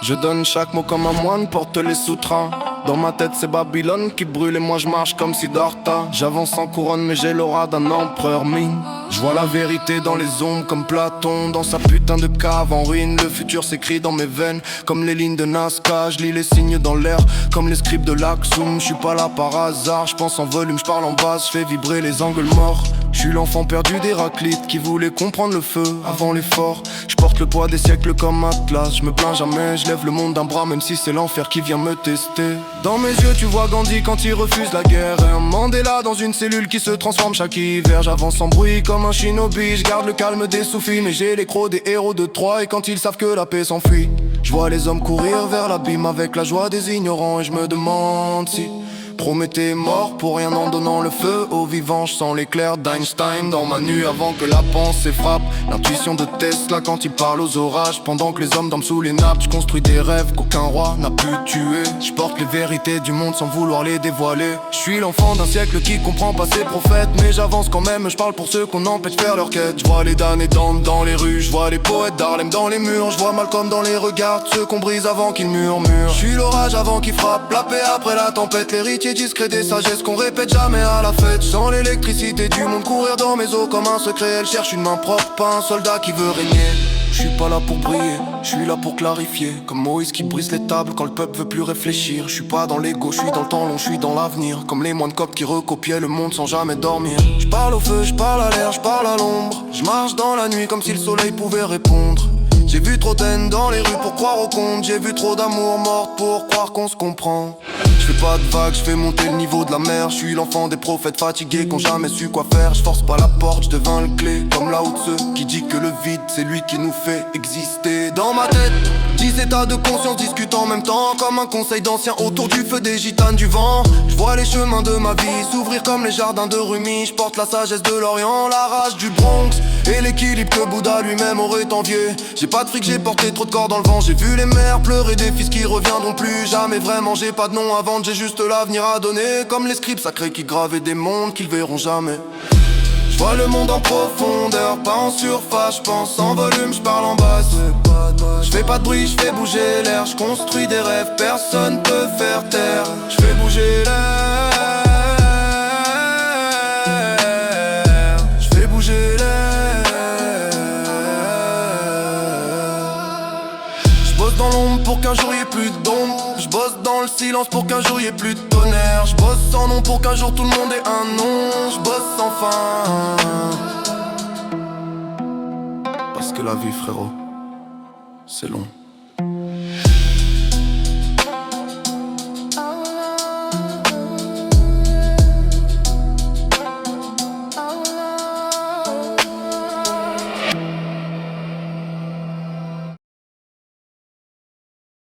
Je donne chaque mot comme un moine porte les soutras. Dans ma tête c'est Babylone qui brûle et moi je marche comme Siddhartha. J'avance en couronne mais j'ai l'aura d'un empereur Ming. Je vois la vérité dans les ombres comme Platon dans sa putain de cave en ruine. Le futur s'écrit dans mes veines comme les lignes de Nazca. Je lis les signes dans l'air comme les scripts de l'Axum. Je suis pas là par hasard, je pense en volume, je parle en basse, je fais vibrer les angles morts. Je suis l'enfant perdu d'Héraclite qui voulait comprendre le feu avant l'effort. Je porte le poids des siècles comme Atlas. Je me plains jamais, je lève le monde d'un bras même si c'est l'enfer qui vient me tester. Dans mes yeux tu vois Gandhi quand il refuse la guerre et un Mandela dans une cellule qui se transforme chaque hiver. J'avance sans bruit comme un shinobi, je garde le calme des sous-films. Et j'ai les crocs des héros de Troie et quand ils savent que la paix s'enfuit. Je vois les hommes courir vers l'abîme avec la joie des ignorants. Et je me demande si Prométhée est mort pour rien en donnant le feu aux vivants. Je sens l'éclair d'Einstein dans ma nuit avant que la pensée frappe. L'intuition de Tesla quand il parle aux orages. Pendant que les hommes dorment sous les nappes, je construis des rêves qu'aucun roi n'a pu tuer. Je porte les vérités du monde sans vouloir les dévoiler. Je suis l'enfant d'un siècle qui comprend pas ses prophètes. Mais j'avance quand même, je parle pour ceux qu'on empêche de faire leur quête. Je vois les damnés dans les rues, je vois les poètes d'Harlem dans les murs. Je vois Malcolm dans les regards, ceux qu'on brise avant qu'ils murmurent. Je suis l'orage avant qu'il frappe, la paix après la tempête. L'héritier discret des sagesses qu'on répète jamais à la fête. Je sens l'électricité du monde courir dans mes os comme un secret. Elle cherche une main propre, pas un soldat qui veut régner. Je suis pas là pour briller, je suis là pour clarifier. Comme Moïse qui brise les tables quand le peuple veut plus réfléchir. Je suis pas dans l'ego, je suis dans le temps long, je suis dans l'avenir. Comme les moines coptes qui recopiaient le monde sans jamais dormir. Je parle au feu, je parle à l'air, je parle à l'ombre. Je marche dans la nuit comme si le soleil pouvait répondre. J'ai vu trop d'haine dans les rues pour croire au compte. J'ai vu trop d'amour mort pour croire qu'on se comprend. Je fais pas de vagues, je fais monter le niveau de la mer. Je suis l'enfant des prophètes fatigués qui ont jamais su quoi faire. Je force pas la porte, je devins le clé comme Lao Tse qui dit que le vide c'est lui qui nous fait exister. Dans ma tête, 10 états de conscience discutent en même temps. Comme un conseil d'anciens autour du feu des gitanes du vent. Je vois les chemins de ma vie s'ouvrir comme les jardins de Rumi. Je porte la sagesse de l'Orient, la rage du Bronx et l'équilibre que Bouddha lui-même aurait envié. J'ai pas de fric, j'ai porté trop de corps dans le vent. J'ai vu les mères pleurer des fils qui reviendront plus jamais vraiment. J'ai pas de nom à vendre, j'ai juste l'avenir à donner. Comme les scripts sacrés qui gravaient des mondes qu'ils verront jamais. Je vois le monde en profondeur, pas en surface. Je pense en volume, je parle en basse. Je fais pas de bruit, je fais bouger l'air. Je construis des rêves, personne peut faire taire. Je fais bouger l'air. Je fais bouger l'air. Je bosse dans l'ombre pour qu'un jour y ait plus d'ombre. Je bosse dans le silence pour qu'un jour y ait plus de tonnerre. Je bosse sans nom pour qu'un jour tout le monde ait un nom. Je bosse sans fin. Parce que la vie frérot, c'est long.